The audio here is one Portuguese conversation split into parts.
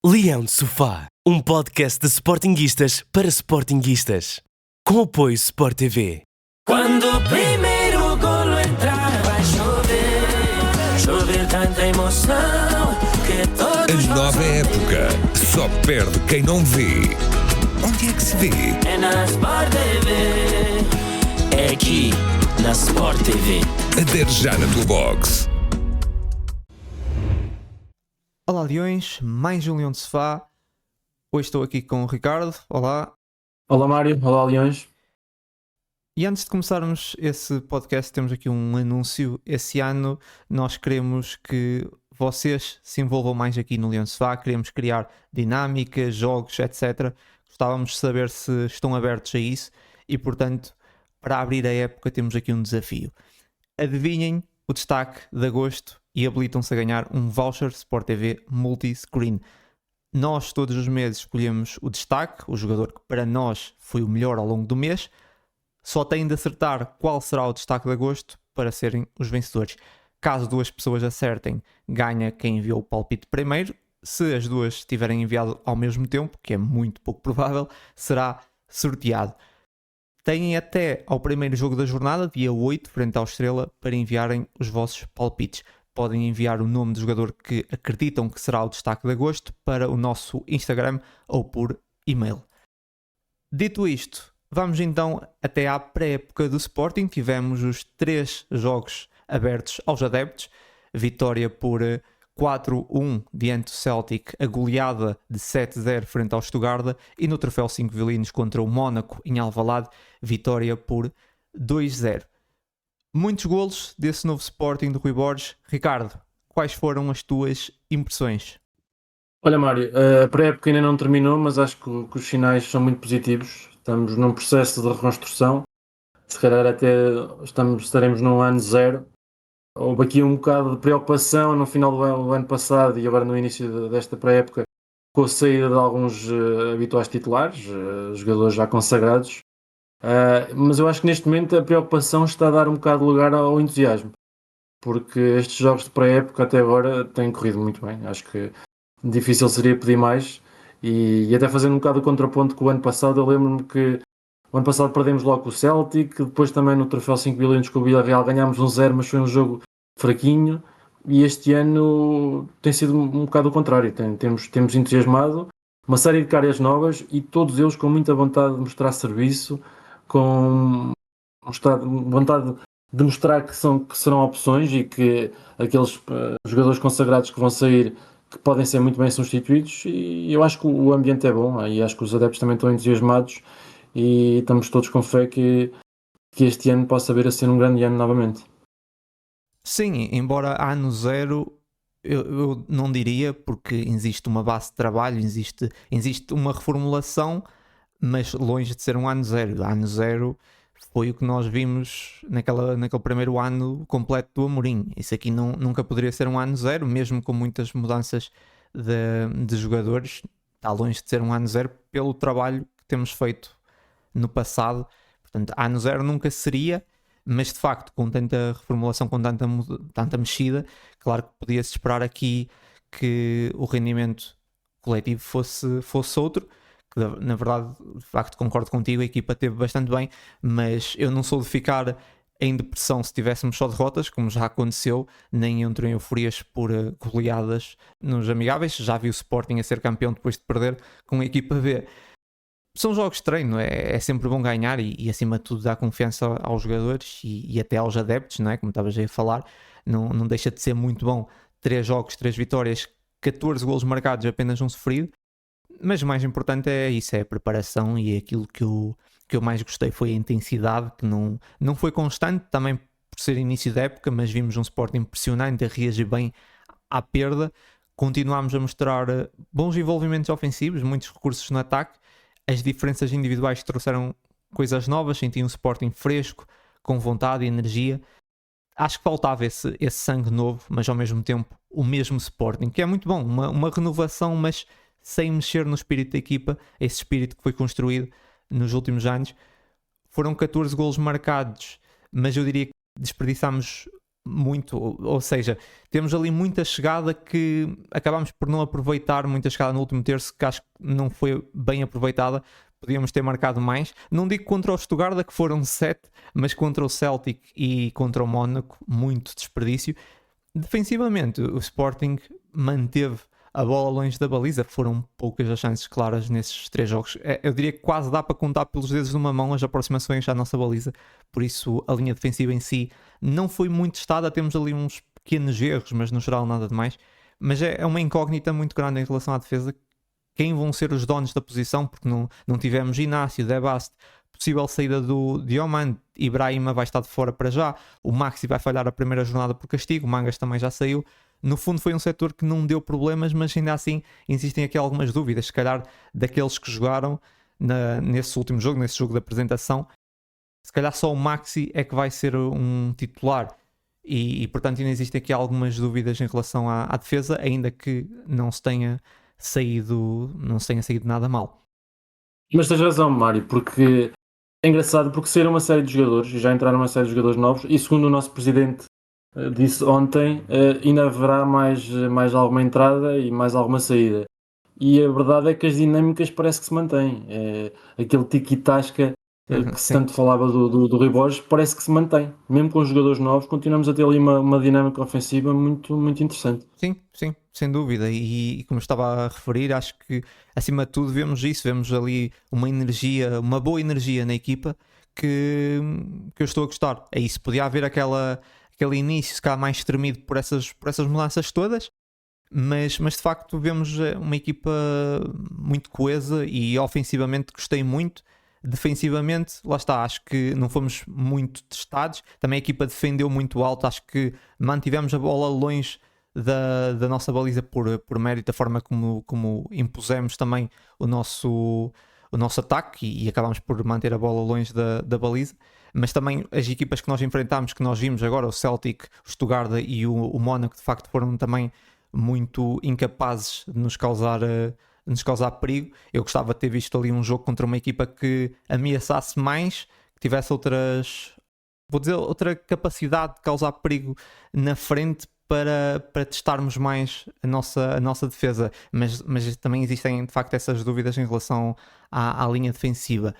Leão de Sofá, um podcast de sportinguistas para sportinguistas. Com apoio Sport TV. Quando o primeiro golo entrar, vai chover, chover tanta emoção que todos A nova época só perde quem não vê. Onde é que se vê? é na Sport TV. É aqui, na Sport TV. Adere já na tua box. Olá Leões, mais um Leão de Sofá. Hoje estou aqui com o Ricardo. Olá. Olá Mário, olá Leões. E antes de começarmos esse podcast, temos aqui um anúncio. Esse ano nós queremos que vocês se envolvam mais aqui no Leão de Sofá. Queremos criar dinâmicas, jogos, etc. Gostávamos de saber se estão abertos a isso. E portanto, para abrir a época temos aqui um desafio. Adivinhem o destaque de agosto e habilitam-se a ganhar um voucher Sport TV multi-screen. Nós todos os meses escolhemos o destaque, o jogador que para nós foi o melhor ao longo do mês. Só têm de acertar qual será o destaque de agosto para serem os vencedores. Caso duas pessoas acertem, ganha quem enviou o palpite primeiro. Se as duas tiverem enviado ao mesmo tempo, que é muito pouco provável, será sorteado. Têm até ao primeiro jogo da jornada, dia 8, frente ao Estrela, para enviarem os vossos palpites. Podem enviar o nome do jogador que acreditam que será o destaque de agosto para o nosso Instagram ou por e-mail. Dito isto, vamos então até à pré-época do Sporting. Tivemos os 3 jogos abertos aos adeptos. Vitória por 4-1 diante do Celtic, a goleada de 7-0 frente ao Stuttgart e no troféu 5 violinos contra o Mónaco em Alvalade, vitória por 2-0. Muitos golos desse novo Sporting do Rui Borges. Ricardo, quais foram as tuas impressões? Olha Mário, a pré-época ainda não terminou, mas acho que os sinais são muito positivos. Estamos num processo de reconstrução. Se calhar até estaremos num ano zero. Houve aqui um bocado de preocupação no final do ano passado e agora no início desta pré-época com a saída de alguns habituais titulares, jogadores já consagrados. Mas eu acho que neste momento a preocupação está a dar um bocado de lugar ao entusiasmo, porque estes jogos de pré-época até agora têm corrido muito bem. Acho que difícil seria pedir mais e até fazendo um bocado o contraponto com o ano passado. Eu lembro-me que o ano passado perdemos logo com o Celtic, depois também no troféu 5 violinos com o Villarreal ganhámos 1-0, mas foi um jogo fraquinho, e este ano tem sido um bocado o contrário. Temos entusiasmado, uma série de caras novas e todos eles com muita vontade de mostrar serviço, com vontade de mostrar que serão opções e que aqueles jogadores consagrados que vão sair que podem ser muito bem substituídos, e eu acho que o ambiente é bom e acho que os adeptos também estão entusiasmados e estamos todos com fé que este ano possa vir a ser um grande ano novamente. Sim, embora ano zero eu não diria, porque existe uma base de trabalho, existe uma reformulação, mas longe de ser um ano zero. Ano zero foi o que nós vimos naquele primeiro ano completo do Amorim. Isso aqui nunca poderia ser um ano zero, mesmo com muitas mudanças de jogadores. Está longe de ser um ano zero pelo trabalho que temos feito no passado. Portanto, ano zero nunca seria, mas de facto, com tanta reformulação, com tanta mexida, claro que podia-se esperar aqui que o rendimento coletivo fosse outro. Que, na verdade, de facto, concordo contigo, a equipa teve bastante bem, mas eu não sou de ficar em depressão se tivéssemos só derrotas, como já aconteceu, nem entro em euforias por goleadas nos amigáveis. Já vi o Sporting a ser campeão depois de perder com a equipa B. São jogos de treino, é sempre bom ganhar e acima de tudo dá confiança aos jogadores e até aos adeptos, não é? Como estavas aí a falar, não deixa de ser muito bom. 3 jogos, 3 vitórias, 14 golos marcados, apenas um sofrido. Mas o mais importante é isso, é a preparação, e aquilo que eu mais gostei foi a intensidade, que não foi constante, também por ser início da época, mas vimos um Sporting impressionante, a reagir bem à perda. Continuámos a mostrar bons envolvimentos ofensivos, muitos recursos no ataque. As diferenças individuais trouxeram coisas novas, senti um Sporting fresco, com vontade e energia. Acho que faltava esse sangue novo, mas ao mesmo tempo o mesmo Sporting, que é muito bom, uma renovação, mas sem mexer no espírito da equipa, esse espírito que foi construído nos últimos anos. Foram 14 golos marcados, mas eu diria que desperdiçámos muito, ou seja, temos ali muita chegada que acabámos por não aproveitar, muita chegada no último terço que acho que não foi bem aproveitada. Podíamos ter marcado mais, não digo contra o Stuttgart que foram 7, mas contra o Celtic e contra o Mónaco, muito desperdício. Defensivamente, o Sporting manteve a bola longe da baliza, foram poucas as chances claras nesses 3 jogos. Eu diria que quase dá para contar pelos dedos de uma mão as aproximações à nossa baliza, por isso a linha defensiva em si não foi muito testada, temos ali uns pequenos erros, mas no geral nada de mais. Mas é uma incógnita muito grande em relação à defesa. Quem vão ser os donos da posição, porque não tivemos Inácio, Debast, possível saída do Dioman, Ibrahima vai estar de fora para já, o Maxi vai falhar a primeira jornada por castigo, o Mangas também já saiu. No fundo foi um setor que não deu problemas, mas ainda assim existem aqui algumas dúvidas, se calhar daqueles que jogaram nesse último jogo, nesse jogo de apresentação, se calhar só o Maxi é que vai ser um titular e portanto ainda existem aqui algumas dúvidas em relação à defesa, ainda que não tenha saído nada mal. Mas tens razão, Mário, porque é engraçado porque saíram uma série de jogadores, e já entraram uma série de jogadores novos, e segundo o nosso presidente disse ontem, ainda haverá mais alguma entrada e mais alguma saída. E a verdade é que as dinâmicas parece que se mantêm. Aquele tiki-tasca que se tanto falava do Rui Borges, parece que se mantém. Mesmo com os jogadores novos, continuamos a ter ali uma dinâmica ofensiva muito, muito interessante. Sim, sem dúvida. E como estava a referir, acho que acima de tudo vemos isso, vemos ali uma boa energia na equipa que eu estou a gostar. É isso, podia haver aquele início, se calhar mais tremido por essas mudanças todas, mas de facto vemos uma equipa muito coesa e ofensivamente gostei muito. Defensivamente, lá está, acho que não fomos muito testados, também a equipa defendeu muito alto, acho que mantivemos a bola longe da nossa baliza por mérito da forma como impusemos também o nosso ataque e acabámos por manter a bola longe da baliza. Mas também as equipas que nós enfrentámos, que nós vimos agora, o Celtic, o Stuttgart e o Mónaco, de facto foram também muito incapazes de nos causar perigo. Eu gostava de ter visto ali um jogo contra uma equipa que ameaçasse mais, que tivesse outra capacidade de causar perigo na frente para testarmos mais a nossa defesa. Mas também existem de facto essas dúvidas em relação à linha defensiva.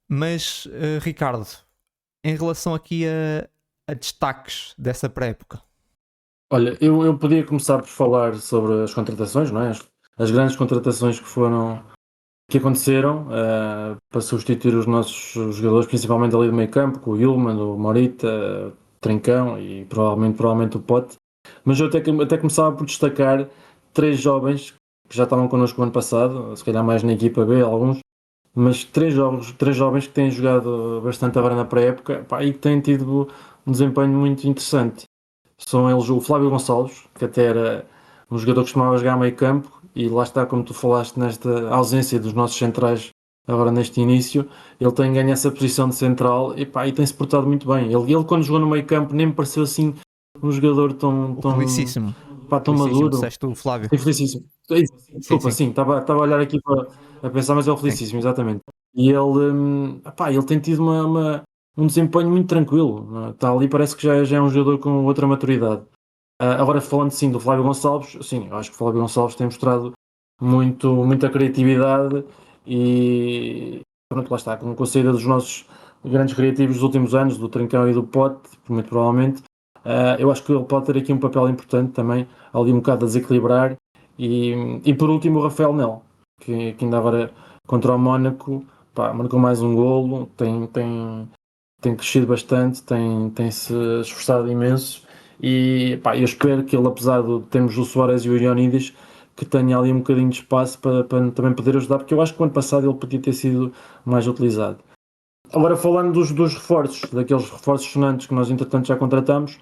Mas Ricardo, em relação aqui a destaques dessa pré-época. Olha, eu podia começar por falar sobre as contratações, não é? As grandes contratações que aconteceram para substituir os nossos jogadores, principalmente ali do meio campo, com o Yulman, o Morita, o Trincão e provavelmente o Pote. Mas eu até começava por destacar 3 jovens que já estavam connosco o ano passado, se calhar mais na equipa B, alguns, mas 3 jovens que têm jogado bastante agora na pré-época e que têm tido um desempenho muito interessante. São eles o Flávio Gonçalves, que até era um jogador que costumava jogar meio campo, e lá está, como tu falaste, nesta ausência dos nossos centrais agora neste início, ele tem ganho essa posição de central e tem-se portado muito bem. Ele quando jogou no meio campo nem me pareceu assim um jogador tão Felicíssimo. Tão maduro. Disseste o Flávio. Felicíssimo. Desculpa, sim, estava a olhar aqui a pensar, mas é o Felicíssimo, exatamente. E ele tem tido um desempenho muito tranquilo. Está ali, parece que já é um jogador com outra maturidade. Agora falando sim do Flávio Gonçalves, sim, eu acho que o Flávio Gonçalves tem mostrado muita criatividade e pronto, lá está, com a saída dos nossos grandes criativos dos últimos anos, do Trincão e do Pote, muito provavelmente, eu acho que ele pode ter aqui um papel importante também, ali um bocado a desequilibrar. E por último o Rafael Nel, que ainda agora contra o Mónaco, marcou mais um golo, tem crescido bastante, tem-se esforçado imenso. E eu espero que ele, apesar de termos o Soares e o Ioannidis, que tenha ali um bocadinho de espaço para também poder ajudar, porque eu acho que o ano passado ele podia ter sido mais utilizado. Agora falando dos reforços, daqueles reforços sonantes que nós entretanto já contratamos,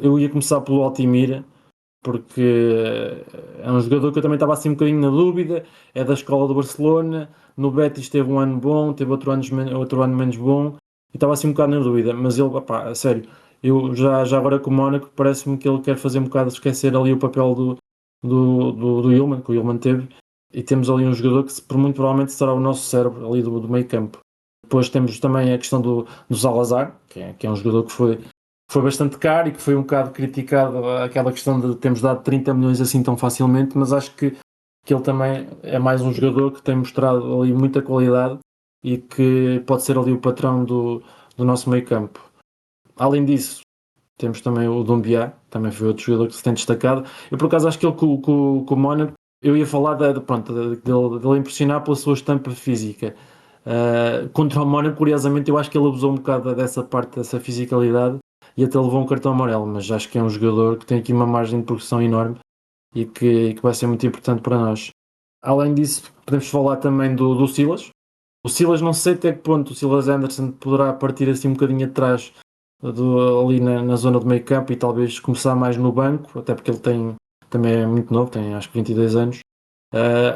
eu ia começar pelo Altimira, porque é um jogador que eu também estava assim um bocadinho na dúvida, é da escola do Barcelona, no Betis teve um ano bom, teve outro ano menos bom, e estava assim um bocado na dúvida, mas ele, a sério, eu já agora com o Mónaco parece-me que ele quer fazer um bocado esquecer ali o papel do Yulman, que o Yulman teve, e temos ali um jogador que por muito provavelmente será o nosso cérebro ali do meio campo. Depois temos também a questão do Salazar, que é um jogador que foi foi bastante caro e que foi um bocado criticado aquela questão de termos dado 30 milhões assim tão facilmente, mas acho que ele também é mais um jogador que tem mostrado ali muita qualidade e que pode ser ali o patrão do nosso meio campo. Além disso, temos também o Doumbia, também foi outro jogador que se tem destacado. Eu por acaso acho que ele com o Mónaco, eu ia falar dele impressionar pela sua estampa física. Contra o Mónaco, curiosamente, eu acho que ele abusou um bocado dessa parte, dessa fisicalidade e até levou um cartão amarelo, mas acho que é um jogador que tem aqui uma margem de progressão enorme e que vai ser muito importante para nós. Além disso, podemos falar também do Silas. O Silas, não sei até que ponto o Silas Anderson poderá partir assim um bocadinho atrás ali na zona do meio campo e talvez começar mais no banco, até porque ele também é muito novo, tem acho que 22 anos.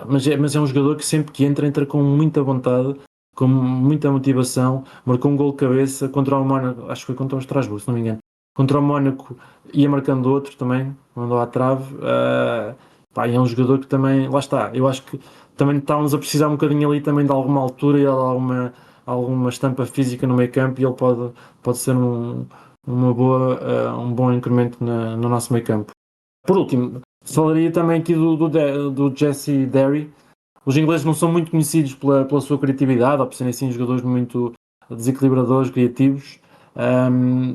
Mas é um jogador que sempre que entra com muita vontade, com muita motivação. Marcou um gol de cabeça contra o Mónaco, acho que foi contra o Estrasburgo, se não me engano. Contra o Mónaco ia marcando outro também, mandou à trave. É um jogador que também, lá está, eu acho que também estávamos a precisar um bocadinho ali também de alguma altura e de alguma estampa física no meio campo, e ele pode ser um bom incremento no nosso meio campo. Por último, falaria também aqui do Jesse Derry. Os ingleses não são muito conhecidos pela sua criatividade, ou por serem assim jogadores muito desequilibradores, criativos,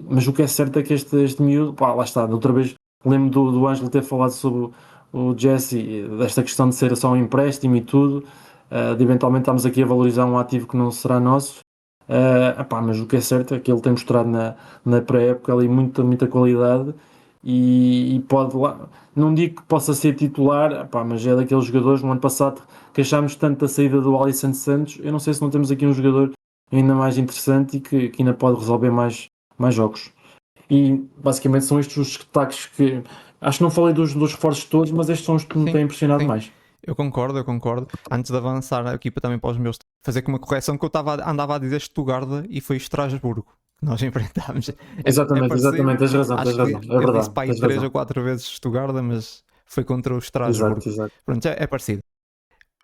mas o que é certo é que este miúdo, lá está, da outra vez lembro do Ângelo ter falado sobre o Jesse, desta questão de ser só um empréstimo e tudo, de eventualmente estamos aqui a valorizar um ativo que não será nosso, mas o que é certo é que ele tem mostrado na pré-época ali muita qualidade e pode lá, não digo que possa ser titular, mas é daqueles jogadores. No ano passado queixámos tanto da saída do Alisson Santos, eu não sei se não temos aqui um jogador ainda mais interessante e que ainda pode resolver mais jogos. E basicamente são estes os destaques que acho que não falei dos reforços todos, mas estes são os que me têm impressionado mais. Eu concordo. Antes de avançar aqui também para os meus, fazer com uma correção que eu andava a dizer Stuttgart e foi Estrasburgo que nós enfrentámos. Exatamente, tens razão. É verdade. Eu disse para aí 3 ou 4 vezes Stuttgart, mas foi contra o Estrasburgo. Exato. Pronto, é parecido.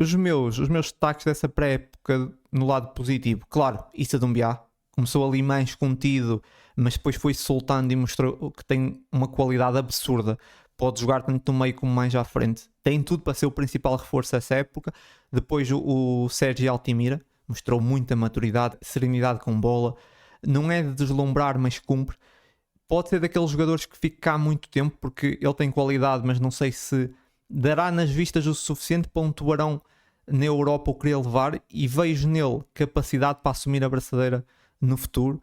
Os meus destaques dessa pré-época no lado positivo, claro, Issa Doumbia começou ali mais contido, mas depois foi soltando e mostrou que tem uma qualidade absurda. Pode jogar tanto no meio como mais à frente. Tem tudo para ser o principal reforço dessa época. Depois o Sérgio Altimira mostrou muita maturidade, serenidade com bola. Não é de deslumbrar, mas cumpre. Pode ser daqueles jogadores que fica cá há muito tempo, porque ele tem qualidade, mas não sei se dará nas vistas o suficiente para um Tubarão na Europa o querer levar, e vejo nele capacidade para assumir a braçadeira no futuro.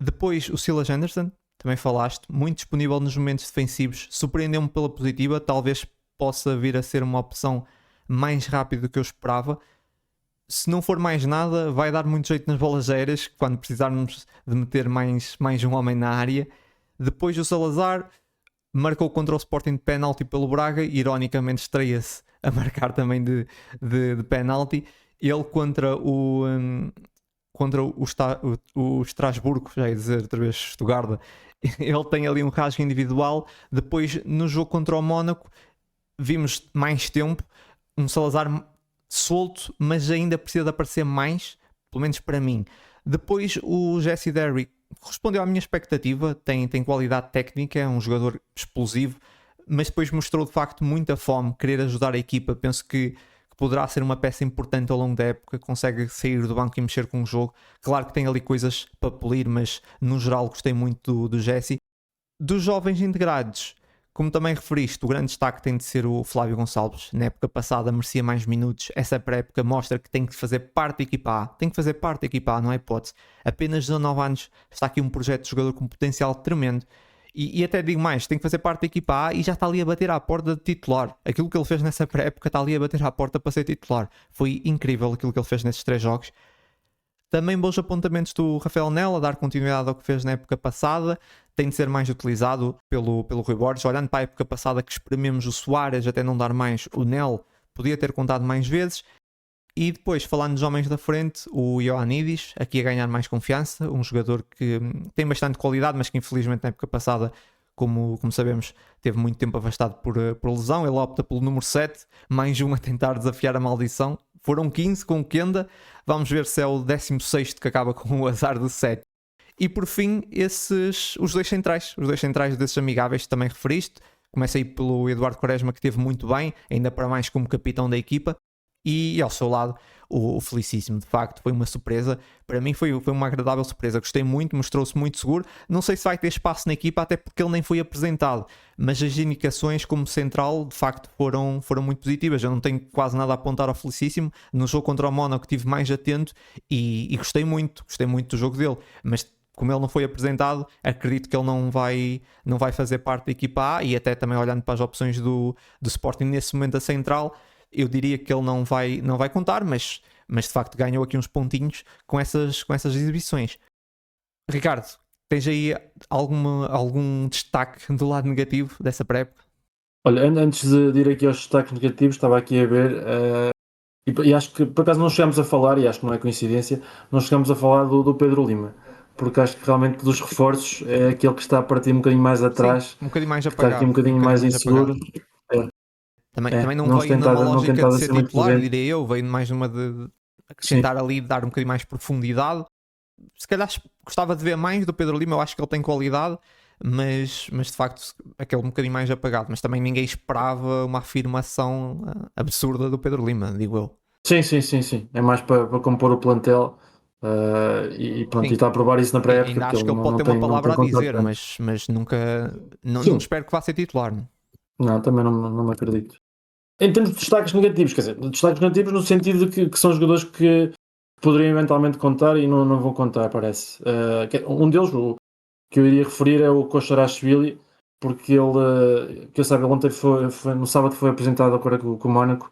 Depois o Silas Anderson, também falaste, muito disponível nos momentos defensivos, surpreendeu-me pela positiva, talvez possa vir a ser uma opção mais rápida do que eu esperava. Se não for mais nada, vai dar muito jeito nas bolas aéreas, quando precisarmos de meter mais um homem na área. Depois o Salazar marcou contra o Sporting de penalti pelo Braga, ironicamente estreia-se a marcar também de penalti. Ele contra o Estrasburgo, já ia dizer outra vez Stuttgart, ele tem ali um rasgo individual. Depois no jogo contra o Mónaco vimos mais tempo, um Salazar solto, mas ainda precisa de aparecer mais, pelo menos para mim. Depois o Jesse Derry respondeu à minha expectativa, tem qualidade técnica, é um jogador explosivo, mas depois mostrou de facto muita fome, querer ajudar a equipa. Penso que poderá ser uma peça importante ao longo da época, consegue sair do banco e mexer com o jogo. Claro que tem ali coisas para polir, mas no geral gostei muito do Jesse. Dos jovens integrados, como também referiste, o grande destaque tem de ser o Flávio Gonçalves. Na época passada merecia mais minutos, essa pré-época mostra que tem que fazer parte da equipa A. Tem que fazer parte da equipa A, não é hipótese. Apenas 19 anos, está aqui um projeto de jogador com potencial tremendo. E até digo mais, tem que fazer parte da equipa A e já está ali a bater à porta de titular. Aquilo que ele fez nessa pré-época está ali a bater à porta para ser titular. Foi incrível aquilo que ele fez nesses 3 jogos. Também bons apontamentos do Rafael Nel, a dar continuidade ao que fez na época passada. Tem de ser mais utilizado pelo Rui Borges. Olhando para a época passada que esprememos o Soares até não dar mais, o Nel podia ter contado mais vezes. E depois, falando dos homens da frente, o Ioannidis, aqui a ganhar mais confiança, um jogador que tem bastante qualidade, mas que infelizmente na época passada, como sabemos, teve muito tempo afastado por lesão. Ele opta pelo número 7, mais um a tentar desafiar a maldição. Foram 15 com o Kenda, vamos ver se é o 16º que acaba com o azar do 7. E por fim, os dois centrais desses amigáveis que também referiste. Comecei pelo Eduardo Quaresma, que esteve muito bem, ainda para mais como capitão da equipa, e ao seu lado o Felicíssimo. De facto, foi uma surpresa. Para mim foi uma agradável surpresa. Gostei muito, mostrou-se muito seguro. Não sei se vai ter espaço na equipa, até porque ele nem foi apresentado, mas as indicações como central de facto foram muito positivas. Eu não tenho quase nada a apontar ao Felicíssimo. No jogo contra o Mónaco estive mais atento e gostei muito do jogo dele, mas como ele não foi apresentado, acredito que ele não vai fazer parte da equipa A, e até também olhando para as opções do Sporting nesse momento a central, eu diria que ele não vai contar, mas de facto ganhou aqui uns pontinhos com essas exibições. Ricardo, tens aí algum destaque do lado negativo dessa pré-época? Olha, antes de ir aqui aos destaques negativos, estava aqui a ver, e acho que por acaso não chegámos a falar, e acho que não é coincidência, não chegámos a falar do Pedro Lima, porque acho que realmente dos reforços é aquele que está a partir um bocadinho mais atrás. Sim, um bocadinho mais que está apagado. aqui um bocadinho mais inseguro. Também não não veio tentado- numa não lógica tentado de ser ser muito titular, prudente. diria eu. Veio mais numa de acrescentar ali, dar um bocadinho mais profundidade. Se calhar gostava de ver mais do Pedro Lima. Eu acho que ele tem qualidade, mas de facto aquele um bocadinho mais apagado. Mas também ninguém esperava uma afirmação absurda do Pedro Lima, digo eu. Sim. É mais para compor o plantel, e pronto, Sim. e está a provar isso na pré-época. Ainda porque acho que ele não pode ter tem- uma não palavra a tem dizer, contrato. mas nunca. Não Sim. espero que vá ser titular. Não, também não me acredito. Em termos de destaques negativos, quer dizer, destaques negativos no sentido de que são jogadores que poderiam eventualmente contar e não vão contar, parece. Um deles, o que eu iria referir, é o Kosciuszko, porque ele, que eu saiba, ele ontem no sábado foi apresentado agora com o Mónaco,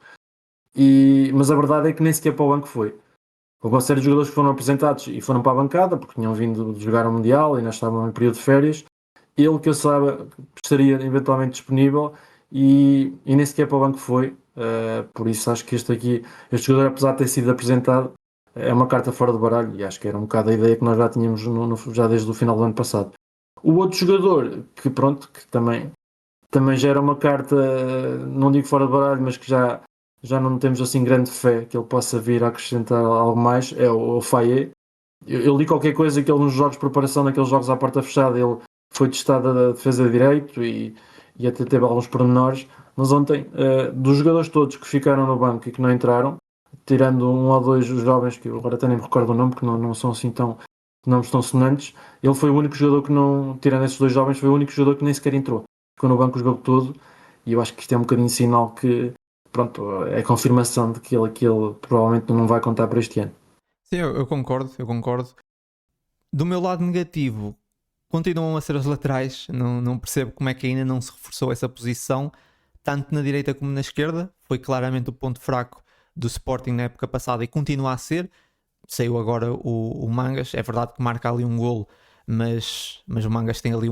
mas a verdade é que nem sequer para o banco foi. Houve uma série de jogadores que foram apresentados e foram para a bancada, porque tinham vindo de jogar o Mundial e ainda estavam em período de férias. Ele, que eu saiba, estaria eventualmente disponível e nem sequer para o banco foi. Por isso acho que este jogador, apesar de ter sido apresentado, é uma carta fora do baralho, e acho que era um bocado a ideia que nós já tínhamos já desde o final do ano passado. O outro jogador que também já era uma carta, não digo fora do baralho, mas que já não temos assim grande fé que ele possa vir a acrescentar algo mais, é o Faye. Eu li qualquer coisa que ele nos jogos de preparação, naqueles jogos à porta fechada, ele foi testado da defesa de direito e até teve alguns pormenores, mas ontem, dos jogadores todos que ficaram no banco e que não entraram, tirando um ou dois jovens, que eu agora até nem me recordo o nome, porque não são assim nomes tão sonantes, ele foi o único jogador que não, tirando esses dois jovens, foi o único jogador que nem sequer entrou. Ficou no banco o jogo todo, e eu acho que isto é um bocadinho sinal que, pronto, é confirmação de que ele provavelmente não vai contar para este ano. Sim, eu concordo. Do meu lado negativo, continuam a ser os laterais. Não percebo como é que ainda não se reforçou essa posição, tanto na direita como na esquerda. Foi claramente o ponto fraco do Sporting na época passada e continua a ser. Saiu agora o Mangas, é verdade que marca ali um golo, mas o Mangas tem ali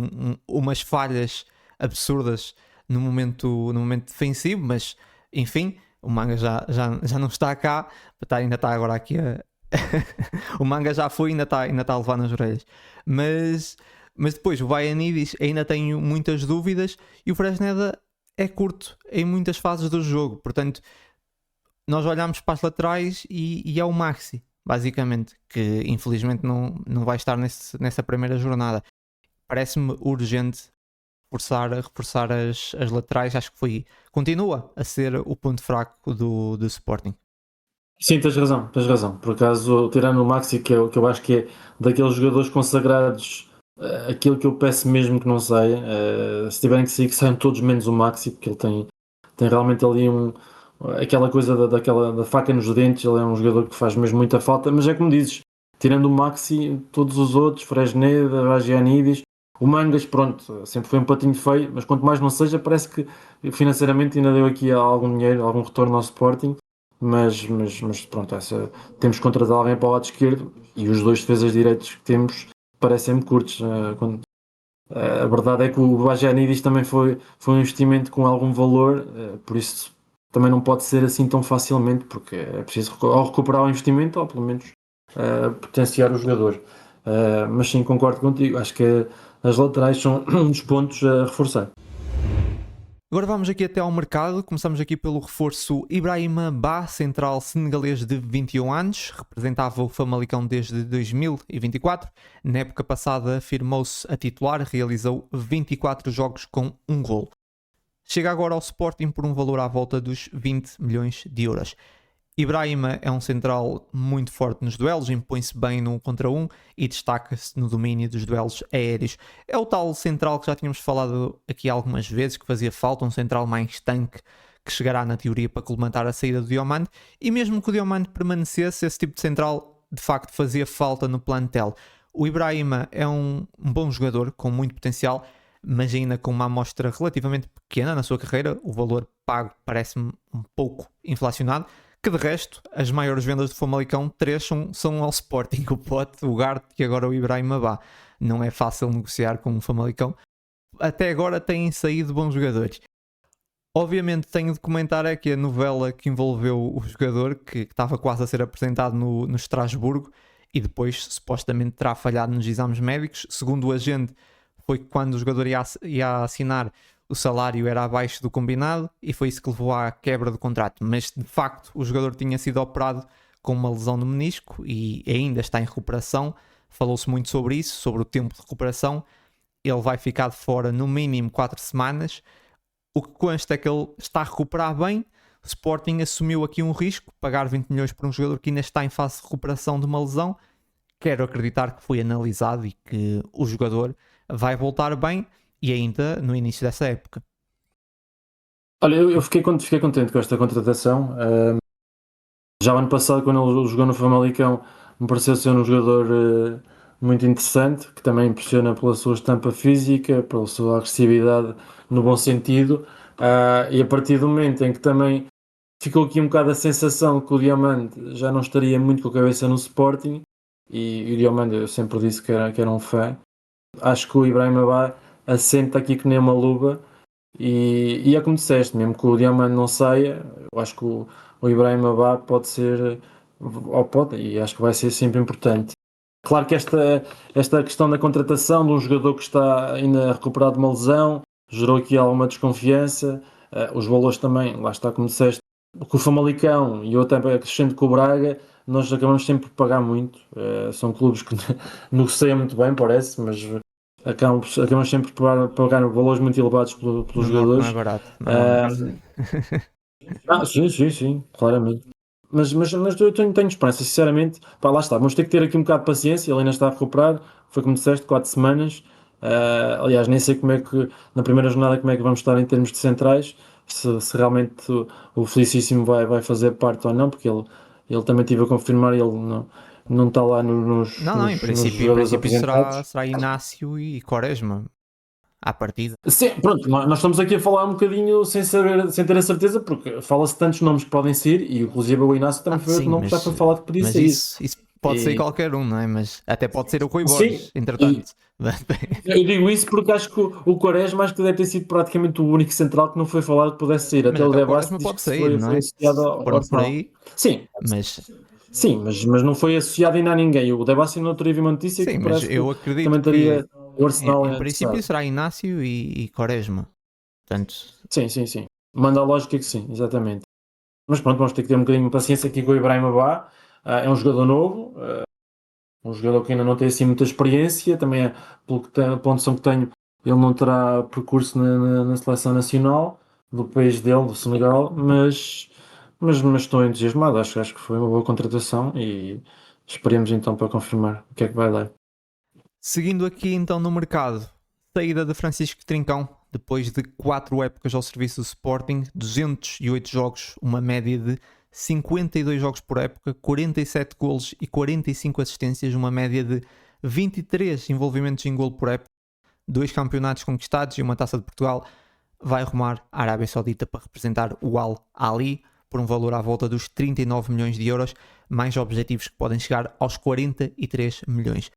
umas falhas absurdas no momento defensivo, mas enfim, o Mangas já não está cá, ainda está agora aqui o Manga já foi e ainda está a levar nas orelhas. Mas depois o Vajanidis ainda tenho muitas dúvidas e o Fresneda é curto em muitas fases do jogo. Portanto, nós olhamos para as laterais e é o Maxi, basicamente, que infelizmente não vai estar nessa primeira jornada. Parece-me urgente reforçar as laterais. Acho que continua a ser o ponto fraco do Sporting. Sim, tens razão. Por acaso, tirando o Maxi, que eu acho que é daqueles jogadores consagrados, aquilo que eu peço mesmo que não saia, se tiverem que sair, que saiam todos menos o Maxi, porque ele tem realmente ali aquela coisa da faca nos dentes. Ele é um jogador que faz mesmo muita falta, mas é como dizes, tirando o Maxi, todos os outros, Fresneda, Vagianidis, o Mangas, pronto, sempre foi um patinho feio, mas quanto mais não seja, parece que financeiramente ainda deu aqui algum dinheiro, algum retorno ao Sporting. Mas pronto, temos que contratar alguém para o lado esquerdo e os dois defesas direitos que temos parecem-me curtos. A verdade é que o Vagianidis também foi um investimento com algum valor, por isso também não pode ser assim tão facilmente, porque é preciso ou recuperar o investimento ou pelo menos potenciar o jogador. Mas sim, concordo contigo, acho que as laterais são um dos pontos a reforçar. Agora vamos aqui até ao mercado. Começamos aqui pelo reforço Ibrahima Ba, central senegalês de 21 anos, representava o Famalicão desde 2024. Na época passada firmou-se a titular, realizou 24 jogos com um golo. Chega agora ao Sporting por um valor à volta dos 20 milhões de euros. Ibrahima é um central muito forte nos duelos, impõe-se bem no 1 contra 1 e destaca-se no domínio dos duelos aéreos. É o tal central que já tínhamos falado aqui algumas vezes, que fazia falta, um central mais tanque, que chegará na teoria para colmatar a saída do Diomande, e mesmo que o Diomande permanecesse, esse tipo de central de facto fazia falta no plantel. O Ibrahima é um bom jogador com muito potencial, mas ainda com uma amostra relativamente pequena na sua carreira. O valor pago parece-me um pouco inflacionado, que de resto, as maiores vendas do Famalicão, 3 são ao Sporting, o Pote, o Garte e agora o Ibrahima Ba. Não é fácil negociar com o Famalicão. Até agora têm saído bons jogadores. Obviamente tenho de comentar aqui a novela que envolveu o jogador, que estava quase a ser apresentado no Estrasburgo e depois supostamente terá falhado nos exames médicos. Segundo o agente, foi quando o jogador ia assinar, o salário era abaixo do combinado e foi isso que levou à quebra do contrato. Mas de facto o jogador tinha sido operado com uma lesão no menisco e ainda está em recuperação. Falou-se muito sobre isso, sobre o tempo de recuperação. Ele vai ficar de fora no mínimo 4 semanas. O que consta é que ele está a recuperar bem. O Sporting assumiu aqui um risco, pagar 20 milhões por um jogador que ainda está em fase de recuperação de uma lesão. Quero acreditar que foi analisado e que o jogador vai voltar bem e ainda no início dessa época. Olha, eu fiquei contente com esta contratação. Já o ano passado, quando ele jogou no Famalicão, me pareceu ser um jogador muito interessante, que também impressiona pela sua estampa física, pela sua agressividade no bom sentido, e a partir do momento em que também ficou aqui um bocado a sensação que o Diomande já não estaria muito com a cabeça no Sporting, e o Diomande eu sempre disse que era um fã. Acho que o Ibrahima Ba assenta aqui que nem uma luva e é como disseste, mesmo que o Diamante não saia, eu acho que o Ibrahima Ba pode ser, ou pode, e acho que vai ser sempre importante. Claro que esta questão da contratação de um jogador que está ainda recuperado de uma lesão gerou aqui alguma desconfiança. Os valores também, lá está como disseste, com o Famalicão e eu até acrescento com o Braga, nós acabamos sempre por pagar muito. São clubes que negociam muito bem, parece, mas acabamos sempre por pagar valores muito elevados pelos jogadores. Não é barato. Sim, claramente. Mas eu tenho esperança, sinceramente. Pá, lá está, vamos ter que ter aqui um bocado de paciência. Ele ainda está a recuperar, foi como disseste, 4 semanas. Aliás, nem sei como é que, na primeira jornada, como é que vamos estar em termos de centrais, se realmente o Felicíssimo vai fazer parte ou não, porque ele também tive a confirmar, ele não está lá nos em princípio será Inácio e Quaresma à partida. Sim, pronto, nós estamos aqui a falar um bocadinho sem ter a certeza, porque fala-se tantos nomes que podem ser, e inclusive o Inácio também foi o nome que já foi falado que podia ser isso pode ser qualquer um, não é? Mas até pode ser o Rui Borges, entretanto. Eu digo isso porque acho que o Quaresma acho que deve ter sido praticamente o único central que não foi falado que pudesse sair. Até o Debassi pode sair, não é? Por aí. Sim, mas não foi associado ainda a ninguém. O Debassi não teria uma notícia que parece eu acredito também teria o Arsenal. Em princípio será Inácio e Quaresma. Portanto... Sim. Manda a lógica que sim, exatamente. Mas pronto, vamos ter que ter um bocadinho de paciência aqui com o Ibrahima Ba. É um jogador novo, um jogador que ainda não tem assim muita experiência, também pela noção que tenho, ele não terá percurso na seleção nacional do país dele, do Senegal, mas estou entusiasmado, acho que foi uma boa contratação e esperemos então para confirmar o que é que vai dar. Seguindo aqui então no mercado, saída de Francisco Trincão, depois de 4 épocas ao serviço do Sporting, 208 jogos, uma média de 52 jogos por época, 47 golos e 45 assistências, uma média de 23 envolvimentos em golo por época, 2 campeonatos conquistados e uma Taça de Portugal. Vai rumar à Arábia Saudita para representar o Al Ahly por um valor à volta dos 39 milhões de euros, mais objetivos que podem chegar aos 43 milhões.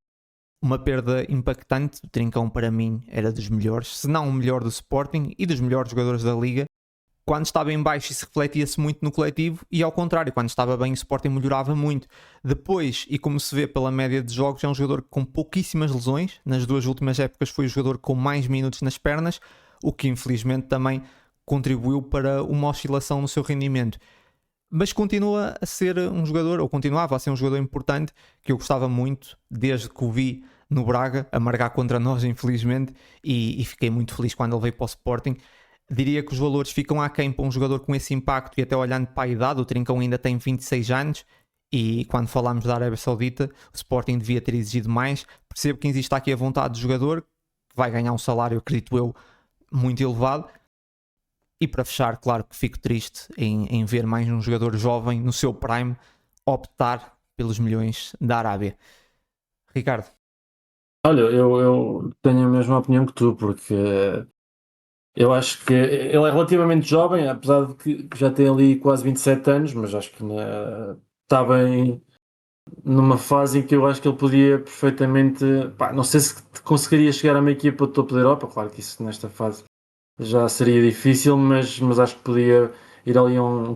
Uma perda impactante. O Trincão para mim era dos melhores, se não o melhor do Sporting e dos melhores jogadores da Liga. Quando estava em baixo isso refletia-se muito no coletivo e ao contrário, quando estava bem o Sporting melhorava muito. Depois, e como se vê pela média de jogos, é um jogador com pouquíssimas lesões. Nas 2 últimas épocas foi o jogador com mais minutos nas pernas, o que infelizmente também contribuiu para uma oscilação no seu rendimento. Mas continua a ser um jogador, ou continuava a ser um jogador importante, que eu gostava muito desde que o vi no Braga, a marcar contra nós, infelizmente, e fiquei muito feliz quando ele veio para o Sporting. Diria que os valores ficam aquém para um jogador com esse impacto, e até olhando para a idade, o Trincão ainda tem 26 anos, e quando falámos da Arábia Saudita, o Sporting devia ter exigido mais. Percebo que existe aqui a vontade do jogador, que vai ganhar um salário, acredito eu, muito elevado. E para fechar, claro que fico triste em ver mais um jogador jovem no seu prime optar pelos milhões da Arábia. Ricardo. Olha, eu tenho a mesma opinião que tu, porque eu acho que ele é relativamente jovem, apesar de que já tem ali quase 27 anos, mas acho que está bem numa fase em que eu acho que ele podia perfeitamente, não sei se conseguiria chegar a uma equipa de topo da Europa, claro que isso nesta fase já seria difícil, mas acho que podia ir ali a um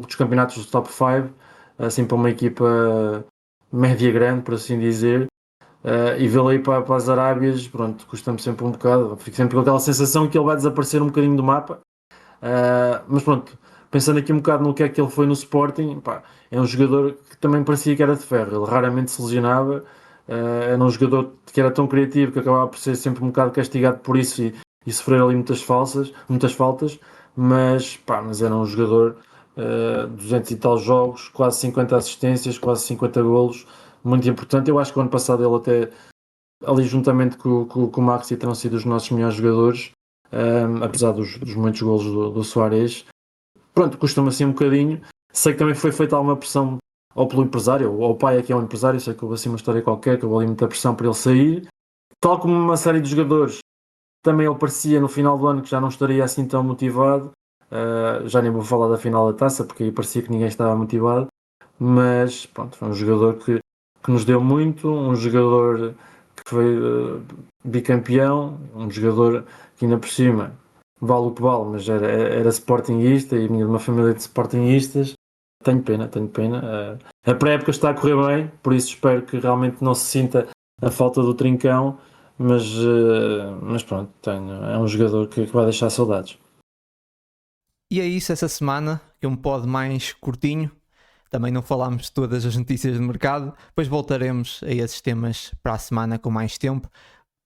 dos campeonatos do top 5, assim para uma equipa média grande, por assim dizer, e vê-lo aí para as Arábias, pronto, custa-me sempre um bocado, fico sempre com aquela sensação que ele vai desaparecer um bocadinho do mapa, mas pronto, pensando aqui um bocado no que é que ele foi no Sporting, é um jogador que também parecia que era de ferro, ele raramente se lesionava, era um jogador que era tão criativo que acabava por ser sempre um bocado castigado por isso e sofrer ali muitas faltas, mas era um jogador 200 e tal jogos, quase 50 assistências, quase 50 golos, muito importante. Eu acho que o ano passado ele até, ali juntamente com o Maxi, terão sido os nossos melhores jogadores, apesar dos muitos golos do Suárez. Pronto, custa-me assim um bocadinho. Sei que também foi feita alguma pressão ou pelo empresário, ou o pai aqui é um empresário, sei que houve assim uma história qualquer, que houve ali muita pressão para ele sair. Tal como uma série de jogadores, também ele parecia no final do ano que já não estaria assim tão motivado. Já nem vou falar da final da taça, porque aí parecia que ninguém estava motivado. Mas pronto, foi um jogador que nos deu muito, um jogador que foi bicampeão, um jogador que ainda por cima vale o que vale, mas era sportinguista e vinha de uma família de sportinguistas. Tenho pena. A pré-época está a correr bem, por isso espero que realmente não se sinta a falta do Trincão. Mas pronto, é um jogador que vai deixar saudades. E é isso essa semana, que é um pod mais curtinho. Também não falámos de todas as notícias de mercado, depois voltaremos a esses temas para a semana com mais tempo.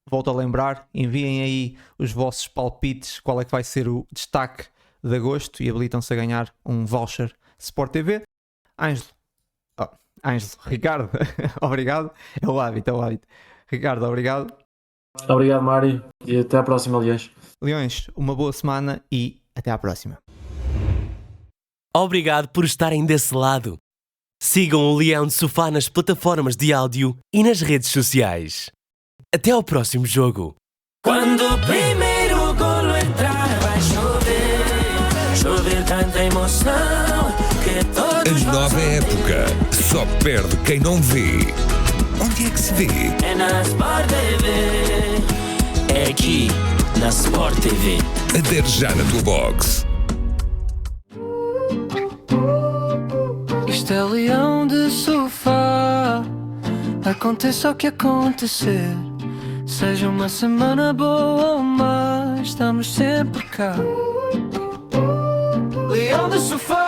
Volto a lembrar, enviem aí os vossos palpites, qual é que vai ser o destaque de agosto e habilitam-se a ganhar um voucher Sport TV. Ricardo, obrigado. É o hábito. Ricardo, obrigado. Obrigado, Mário, e até à próxima, aliás. Leões, uma boa semana e até à próxima. Obrigado por estarem desse lado. Sigam o Leão de Sofá nas plataformas de áudio e nas redes sociais. Até ao próximo jogo. Quando o primeiro golo entrar, vai chover tanta emoção que todos A nova época só perde quem não vê. Onde é que se vê? é na Sport TV. É aqui na Sport TV. Adere já na tua box. Isto é Leão de Sofá. Aconteça o que acontecer, seja uma semana boa ou má, estamos sempre cá. Leão de Sofá.